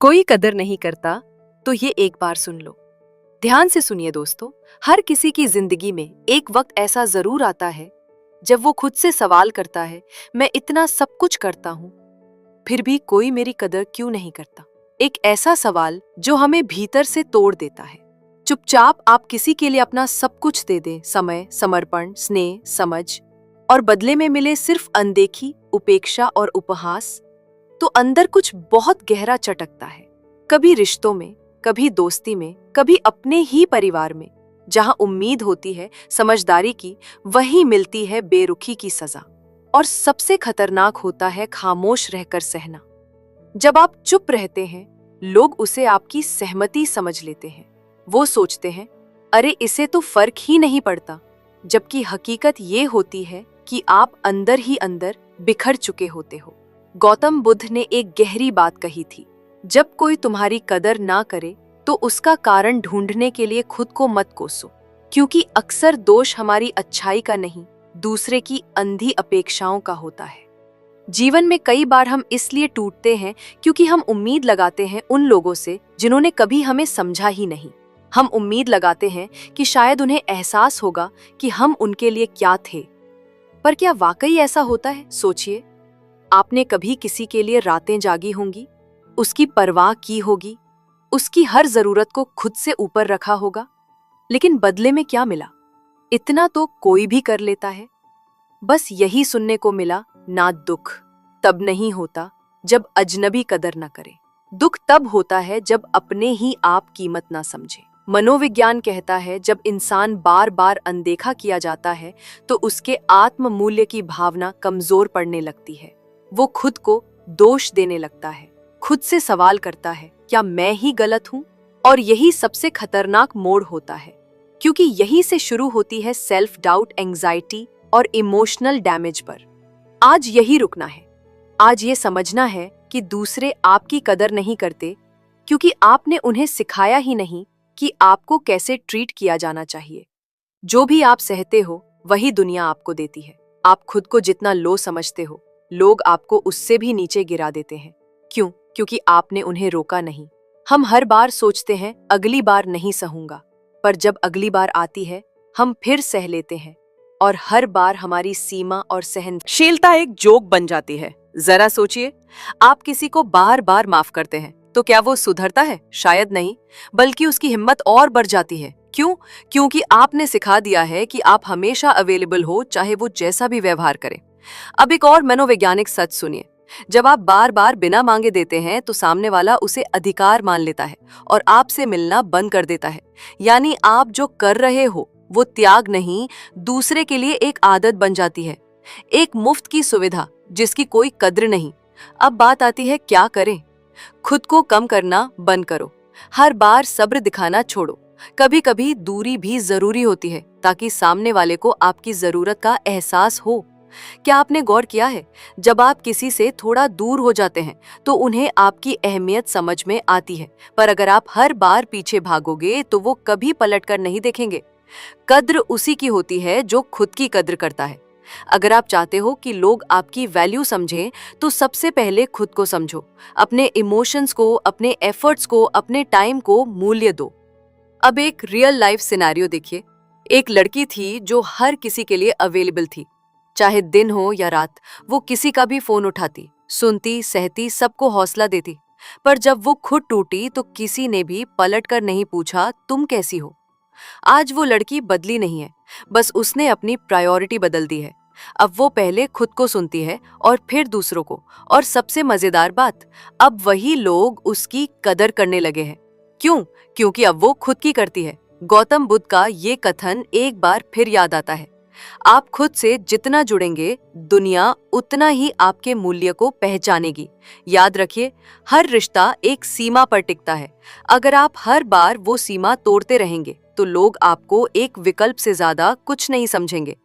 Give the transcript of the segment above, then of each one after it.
कोई कदर नहीं करता तो ये एक बार सुन लो। ध्यान से सुनिए दोस्तों। हर किसी की जिंदगी में एक वक्त ऐसा जरूर आता है जब वो खुद से सवाल करता है, मैं इतना सब कुछ करता हूँ फिर भी कोई मेरी कदर क्यों नहीं करता। एक ऐसा सवाल जो हमें भीतर से तोड़ देता है। चुपचाप आप किसी के लिए अपना सब कुछ दे दें, समय, समर्पण, स्नेह, समझ, और बदले में मिले सिर्फ अनदेखी, उपेक्षा और उपहास, तो अंदर कुछ बहुत गहरा चटकता है। कभी रिश्तों में, कभी दोस्ती में, कभी अपने ही परिवार में। जहां उम्मीद होती है समझदारी की, वहीं मिलती है बेरुखी की सजा। और सबसे खतरनाक होता है खामोश रहकर सहना। जब आप चुप रहते हैं, लोग उसे आपकी सहमति समझ लेते हैं। वो सोचते हैं, अरे इसे तो फर्क ही नहीं पड़ता, जबकि हकीकत ये होती है कि आप अंदर ही अंदर बिखर चुके होते हो। गौतम बुद्ध ने एक गहरी बात कही थी, जब कोई तुम्हारी कदर ना करे तो उसका कारण ढूंढने के लिए खुद को मत कोसो, क्योंकि अक्सर दोष हमारी अच्छाई का नहीं, दूसरे की अंधी अपेक्षाओं का होता है। जीवन में कई बार हम इसलिए टूटते हैं क्योंकि हम उम्मीद लगाते हैं उन लोगों से जिन्होंने कभी हमें समझा ही नहीं। हम उम्मीद लगाते हैं कि शायद उन्हें एहसास होगा कि हम उनके लिए क्या थे। पर क्या वाकई ऐसा होता है? सोचिए, आपने कभी किसी के लिए रातें जागी होंगी, उसकी परवाह की होगी, उसकी हर जरूरत को खुद से ऊपर रखा होगा, लेकिन बदले में क्या मिला? इतना तो कोई भी कर लेता है। बस यही सुनने को मिला, ना दुख तब नहीं होता जब अजनबी कदर न करे, दुख तब होता है जब अपने ही आप कीमत ना समझे। मनोविज्ञान कहता है, जब इंसान बार बार अनदेखा किया जाता है तो उसके आत्म मूल्य की भावना कमजोर पड़ने लगती है। वो खुद को दोष देने लगता है, खुद से सवाल करता है, क्या मैं ही गलत हूँ? और यही सबसे खतरनाक मोड़ होता है, क्योंकि यही से शुरू होती है सेल्फ डाउट, एंजाइटी और इमोशनल डैमेज पर। आज यही रुकना है। आज ये समझना है कि दूसरे आपकी कदर नहीं करते क्योंकि आपने उन्हें सिखाया ही नहीं कि आपको कैसे ट्रीट किया जाना चाहिए। जो भी आप सहते हो वही दुनिया आपको देती है। आप खुद को जितना लो समझते हो, लोग आपको उससे भी नीचे गिरा देते हैं। क्यों? क्योंकि आपने उन्हें रोका नहीं। हम हर बार सोचते हैं अगली बार नहीं सहूंगा, पर जब अगली बार आती है हम फिर सह लेते हैं, और हर बार हमारी सीमा और सहनशीलता एक जोक बन जाती है। जरा सोचिए, आप किसी को बार बार माफ करते हैं तो क्या वो सुधरता है? शायद नहीं, बल्कि उसकी हिम्मत और बढ़ जाती है। क्यों? क्योंकि आपने सिखा दिया है कि आप हमेशा अवेलेबल हो, चाहे वो जैसा भी व्यवहार करे। अब एक और मनोवैज्ञानिक सच सुनिए, जब आप बार बार बिना मांगे देते हैं तो सामने वाला उसे अधिकार मान लेता है और आपसे मिलना बंद कर देता है। यानी आप जो कर रहे हो वो त्याग नहीं, दूसरे के लिए एक आदत बन जाती है, एक मुफ्त की सुविधा जिसकी कोई कद्र नहीं। अब बात आती है, क्या करें? खुद को कम करना बंद करो, हर बार सब्र दिखाना छोड़ो। कभी कभी दूरी भी जरूरी होती है ताकि सामने वाले को आपकी जरूरत का एहसास हो। क्या आपने गौर किया है, जब आप किसी से थोड़ा दूर हो जाते हैं तो उन्हें आपकी अहमियत समझ में आती है, पर अगर आप हर बार पीछे भागोगे तो वो कभी पलटकर नहीं देखेंगे। कद्र उसी की होती है जो खुद की कद्र करता है। अगर आप चाहते हो कि लोग आपकी वैल्यू समझें तो सबसे पहले खुद को समझो, अपने इमोशंस को, अपने एफर्ट्स को, अपने टाइम को मूल्य दो। अब एक रियल लाइफ सिनेरियो देखिए। एक लड़की थी जो हर किसी के लिए अवेलेबल थी, चाहे दिन हो या रात। वो किसी का भी फोन उठाती, सुनती, सहती, सबको हौसला देती। पर जब वो खुद टूटी तो किसी ने भी पलटकर नहीं पूछा, तुम कैसी हो? आज वो लड़की बदली नहीं है, बस उसने अपनी प्रायोरिटी बदल दी है। अब वो पहले खुद को सुनती है और फिर दूसरों को। और सबसे मजेदार बात, अब वही लोग उसकी कदर करने लगे हैं। क्यों? क्योंकि अब वो खुद की करती है। गौतम बुद्ध का ये कथन एक बार फिर याद आता है, आप खुद से जितना जुड़ेंगे, दुनिया उतना ही आपके मूल्य को पहचानेगी। याद रखिए, हर रिश्ता एक सीमा पर टिकता है। अगर आप हर बार वो सीमा तोड़ते रहेंगे तो लोग आपको एक विकल्प से ज्यादा कुछ नहीं समझेंगे।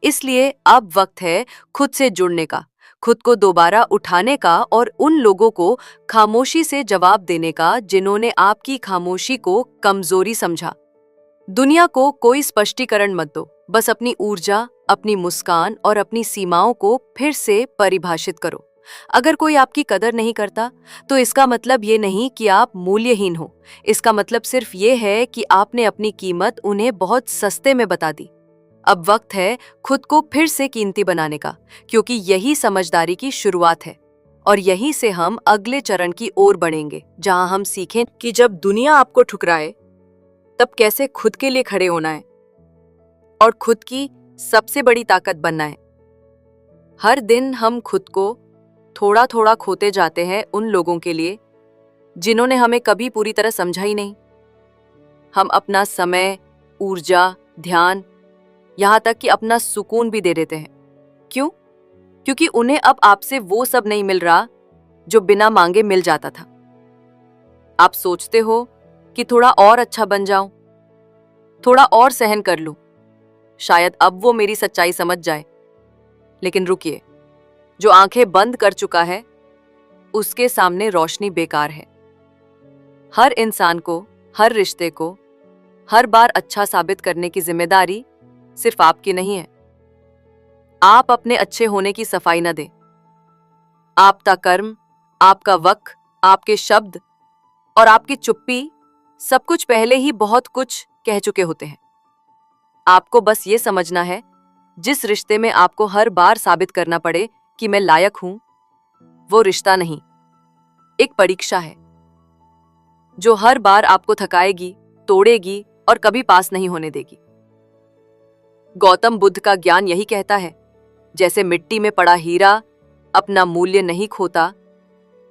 इसलिए अब वक्त है खुद से जुड़ने का, खुद को दोबारा उठाने का, और उन लोगों को खामोशी से जवाब देने का जिन्होंने आपकी खामोशी को कमजोरी समझा। दुनिया को कोई स्पष्टीकरण मत दो, बस अपनी ऊर्जा, अपनी मुस्कान और अपनी सीमाओं को फिर से परिभाषित करो। अगर कोई आपकी कदर नहीं करता तो इसका मतलब ये नहीं कि आप मूल्यहीन हो। इसका मतलब सिर्फ ये है कि आपने अपनी कीमत उन्हें बहुत सस्ते में बता दी। अब वक्त है खुद को फिर से कीमती बनाने का, क्योंकि यही समझदारी की शुरुआत है। और यहीं से हम अगले चरण की ओर बढ़ेंगे, जहां हम सीखें कि जब दुनिया आपको ठुकराए तब कैसे खुद के लिए खड़े होना है और खुद की सबसे बड़ी ताकत बनना है। हर दिन हम खुद को थोड़ा थोड़ा खोते जाते हैं उन लोगों के लिए जिन्होंने हमें कभी पूरी तरह समझा ही नहीं। हम अपना समय, ऊर्जा, ध्यान, यहाँ तक कि अपना सुकून भी दे देते हैं। क्यों? क्योंकि उन्हें अब आपसे वो सब नहीं मिल रहा जो बिना मांगे मिल जाता था। आप सोचते हो कि थोड़ा और अच्छा बन जाऊं, थोड़ा और सहन कर लूं, शायद अब वो मेरी सच्चाई समझ जाए। लेकिन रुकिए, जो आंखें बंद कर चुका है उसके सामने रोशनी बेकार है। हर इंसान को, हर रिश्ते को हर बार अच्छा साबित करने की जिम्मेदारी सिर्फ आपकी नहीं है। आप अपने अच्छे होने की सफाई न दें। आपका कर्म, आपका वक्त, आपके शब्द और आपकी चुप्पी सब कुछ पहले ही बहुत कुछ कह चुके होते हैं। आपको बस ये समझना है, जिस रिश्ते में आपको हर बार साबित करना पड़े कि मैं लायक हूं, वो रिश्ता नहीं, एक परीक्षा है जो हर बार आपको थकाएगी, तोड़ेगी और कभी पास नहीं होने देगी। गौतम बुद्ध का ज्ञान यही कहता है, जैसे मिट्टी में पड़ा हीरा अपना मूल्य नहीं खोता,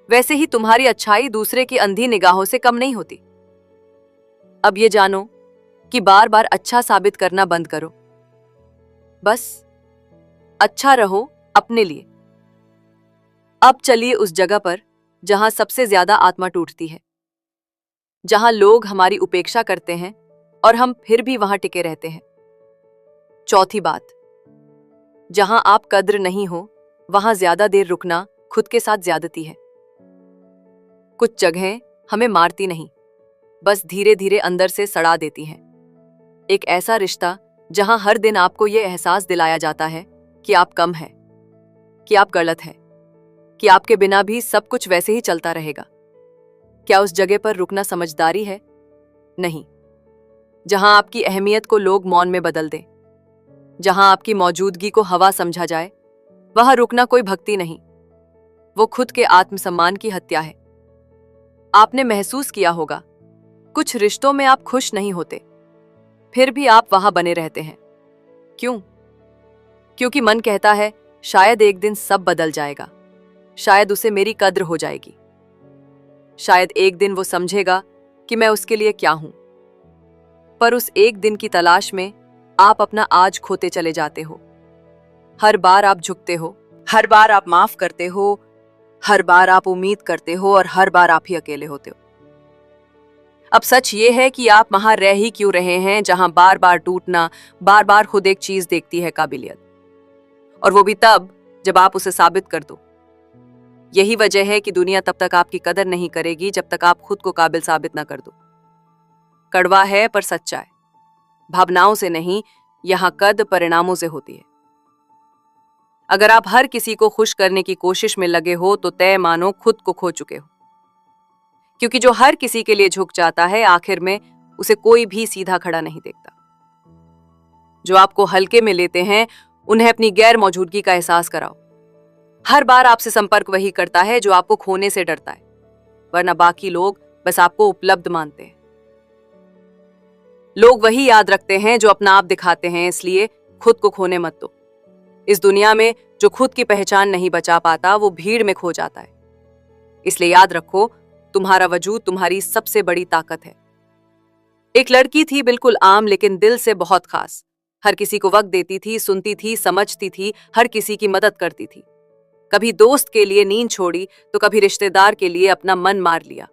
वैसे ही तुम्हारी अच्छाई दूसरे की अंधी निगाहों से कम नहीं होती। अब ये जानो कि बार बार अच्छा साबित करना बंद करो। बस अच्छा रहो अपने लिए। अब चलिए उस जगह पर जहां सबसे ज्यादा आत्मा टूटती है, जहां लोग हमारी उपेक्षा करते हैं और हम फिर भी वहां टिके रहते हैं। चौथी बात, जहां आप कद्र नहीं हो वहां ज्यादा देर रुकना खुद के साथ ज्यादती है। कुछ जगहें हमें मारती नहीं, बस धीरे धीरे अंदर से सड़ा देती हैं। एक ऐसा रिश्ता जहां हर दिन आपको यह एहसास दिलाया जाता है कि आप कम हैं, कि आप गलत हैं, कि आपके बिना भी सब कुछ वैसे ही चलता रहेगा। क्या उस जगह पर रुकना समझदारी है? नहीं। जहां आपकी अहमियत को लोग मौन में बदल दें, जहां आपकी मौजूदगी को हवा समझा जाए, वहां रुकना कोई भक्ति नहीं, वो खुद के आत्मसम्मान की हत्या है। आपने महसूस किया होगा, कुछ रिश्तों में आप खुश नहीं होते, फिर भी आप वहां बने रहते हैं। क्यों? क्योंकि मन कहता है शायद एक दिन सब बदल जाएगा, शायद उसे मेरी कद्र हो जाएगी, शायद एक दिन वो समझेगा कि मैं उसके लिए क्या हूं। पर उस एक दिन की तलाश में आप अपना आज खोते चले जाते हो। हर बार आप झुकते हो, हर बार आप माफ करते हो, हर बार आप उम्मीद करते हो और हर बार आप ही अकेले होते हो। अब सच ये है कि आप वहां रह ही क्यों रहे हैं जहां बार बार टूटना, बार बार खुद एक चीज देखती है, काबिलियत, और वो भी तब जब आप उसे साबित कर दो। यही वजह है कि दुनिया तब तक आपकी कदर नहीं करेगी जब तक आप खुद को काबिल साबित ना कर दो। कड़वा है पर सच्चा है। भावनाओं से नहीं, यहां कद परिणामों से होती है। अगर आप हर किसी को खुश करने की कोशिश में लगे हो तो तय मानो खुद को खो चुके हो, क्योंकि जो हर किसी के लिए झुक जाता है आखिर में उसे कोई भी सीधा खड़ा नहीं देखता। जो आपको हल्के में लेते हैं उन्हें अपनी गैर मौजूदगी का एहसास कराओ। हर बार आपसे संपर्क वही करता है जो आपको खोने से डरता है, वरना बाकी लोग बस आपको उपलब्ध मानते हैं। लोग वही याद रखते हैं जो अपना आप दिखाते हैं, इसलिए खुद को खोने मत दो। इस दुनिया में जो खुद की पहचान नहीं बचा पाता वो भीड़ में खो जाता है। इसलिए याद रखो, तुम्हारा वजूद तुम्हारी सबसे बड़ी ताकत है। एक लड़की थी बिल्कुल आम लेकिन दिल से बहुत खास। हर किसी को वक्त देती थी, सुनती थी, समझती थी, हर किसी की मदद करती थी। कभी दोस्त के लिए नींद छोड़ी तो कभी रिश्तेदार के लिए अपना मन मार लिया।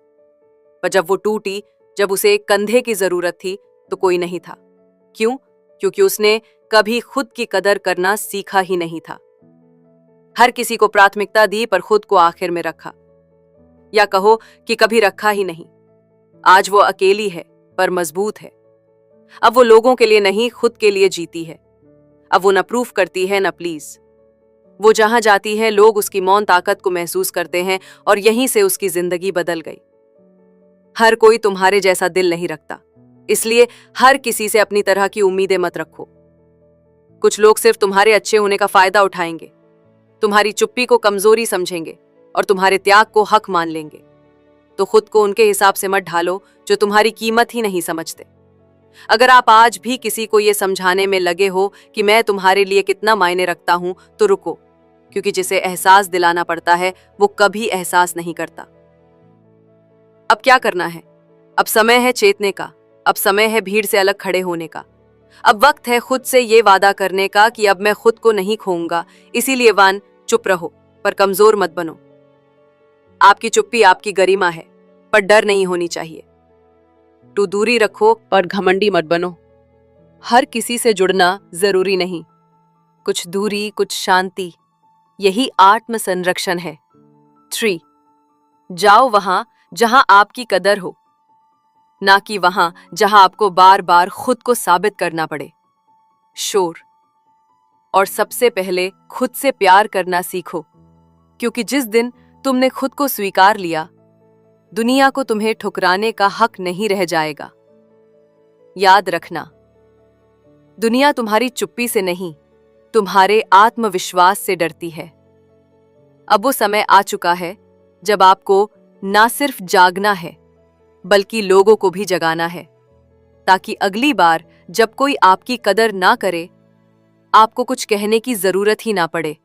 पर जब वो टूटी, जब उसे एक कंधे की जरूरत थी, तो कोई नहीं था। क्यों? क्योंकि उसने कभी खुद की कदर करना सीखा ही नहीं था। हर किसी को प्राथमिकता दी पर खुद को आखिर में रखा, या कहो कि कभी रखा ही नहीं। आज वो अकेली है पर मजबूत है। अब वो लोगों के लिए नहीं, खुद के लिए जीती है। अब वो न प्रूफ करती है न प्लीज। वो जहां जाती है लोग उसकी मौन ताकत को महसूस करते हैं और यहीं से उसकी जिंदगी बदल गई। हर कोई तुम्हारे जैसा दिल नहीं रखता, इसलिए हर किसी से अपनी तरह की उम्मीदें मत रखो। कुछ लोग सिर्फ तुम्हारे अच्छे होने का फायदा उठाएंगे, तुम्हारी चुप्पी को कमजोरी समझेंगे और तुम्हारे त्याग को हक मान लेंगे। तो खुद को उनके हिसाब से मत ढालो जो तुम्हारी कीमत ही नहीं समझते। अगर आप आज भी किसी को ये समझाने में लगे हो कि मैं तुम्हारे लिए कितना मायने रखता हूं, तो रुको, क्योंकि जिसे एहसास दिलाना पड़ता है वो कभी एहसास नहीं करता। अब क्या करना है? अब समय है चेतने का, अब समय है भीड़ से अलग खड़े होने का। अब वक्त है खुद से ये वादा करने का कि अब मैं खुद को नहीं खोऊंगा। इसीलिए वान, चुप रहो पर कमजोर मत बनो। आपकी चुप्पी आपकी गरिमा है, पर डर नहीं होनी चाहिए। तो दूरी रखो पर घमंडी मत बनो। हर किसी से जुड़ना जरूरी नहीं, कुछ दूरी, कुछ शांति, यही आत्म संरक्षण है। 3. जाओ वहां जहां आपकी कदर हो, ना कि वहां जहां आपको बार बार खुद को साबित करना पड़े। शोर। और सबसे पहले खुद से प्यार करना सीखो, क्योंकि जिस दिन तुमने खुद को स्वीकार लिया, दुनिया को तुम्हें ठुकराने का हक नहीं रह जाएगा। याद रखना, दुनिया तुम्हारी चुप्पी से नहीं, तुम्हारे आत्मविश्वास से डरती है। अब वो समय आ चुका है जब आपको ना सिर्फ जागना है, बल्कि लोगों को भी जगाना है, ताकि अगली बार जब कोई आपकी कदर ना करे, आपको कुछ कहने की जरूरत ही ना पड़े।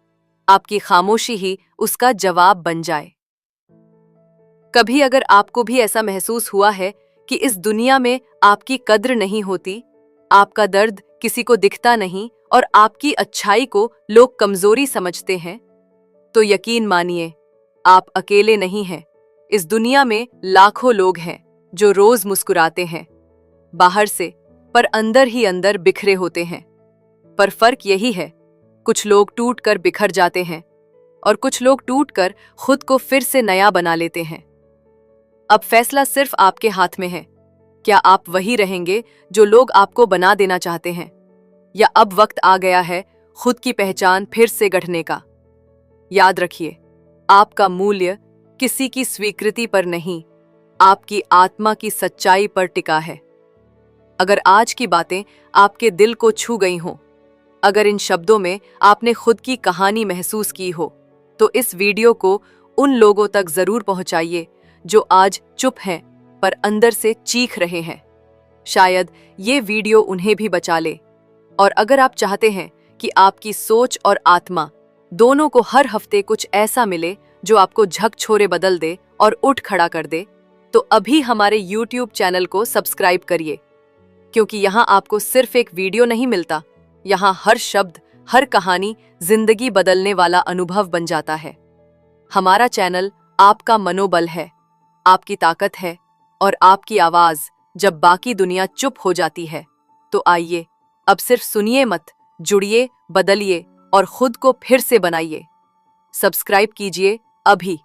आपकी खामोशी ही उसका जवाब बन जाए। कभी अगर आपको भी ऐसा महसूस हुआ है कि इस दुनिया में आपकी कद्र नहीं होती, आपका दर्द किसी को दिखता नहीं और आपकी अच्छाई को लोग कमजोरी समझते हैं, तो यकीन मानिए, आप अकेले नहीं हैं। इस दुनिया में लाखों लोग हैं जो रोज मुस्कुराते हैं, बाहर से, पर अंदर ही अंदर बिखरे होते हैं। पर फर्क यही है, कुछ लोग टूट कर बिखर जाते हैं और कुछ लोग टूट कर खुद को फिर से नया बना लेते हैं। अब फैसला सिर्फ आपके हाथ में है। क्या आप वही रहेंगे जो लोग आपको बना देना चाहते हैं, या अब वक्त आ गया है खुद की पहचान फिर से गढ़ने का? याद रखिए, आपका मूल्य किसी की स्वीकृति पर नहीं, आपकी आत्मा की सच्चाई पर टिका है। अगर आज की बातें आपके दिल को छू गई हों, अगर इन शब्दों में आपने खुद की कहानी महसूस की हो, तो इस वीडियो को उन लोगों तक जरूर पहुंचाइए जो आज चुप हैं पर अंदर से चीख रहे हैं। शायद ये वीडियो उन्हें भी बचा ले। और अगर आप चाहते हैं कि आपकी सोच और आत्मा दोनों को हर हफ्ते कुछ ऐसा मिले जो आपको झकझोरे बदल दे और उठ खड़ा कर दे, तो अभी हमारे YouTube चैनल को सब्सक्राइब करिए, क्योंकि यहाँ आपको सिर्फ एक वीडियो नहीं मिलता, यहाँ हर शब्द, हर कहानी जिंदगी बदलने वाला अनुभव बन जाता है। हमारा चैनल आपका मनोबल है, आपकी ताकत है और आपकी आवाज जब बाकी दुनिया चुप हो जाती है। तो आइए, अब सिर्फ सुनिए मत, जुड़िए, बदलिए और खुद को फिर से बनाइए। सब्सक्राइब कीजिए अभी,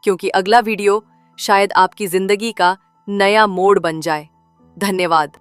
क्योंकि अगला वीडियो शायद आपकी जिंदगी का नया मोड़ बन जाए। धन्यवाद।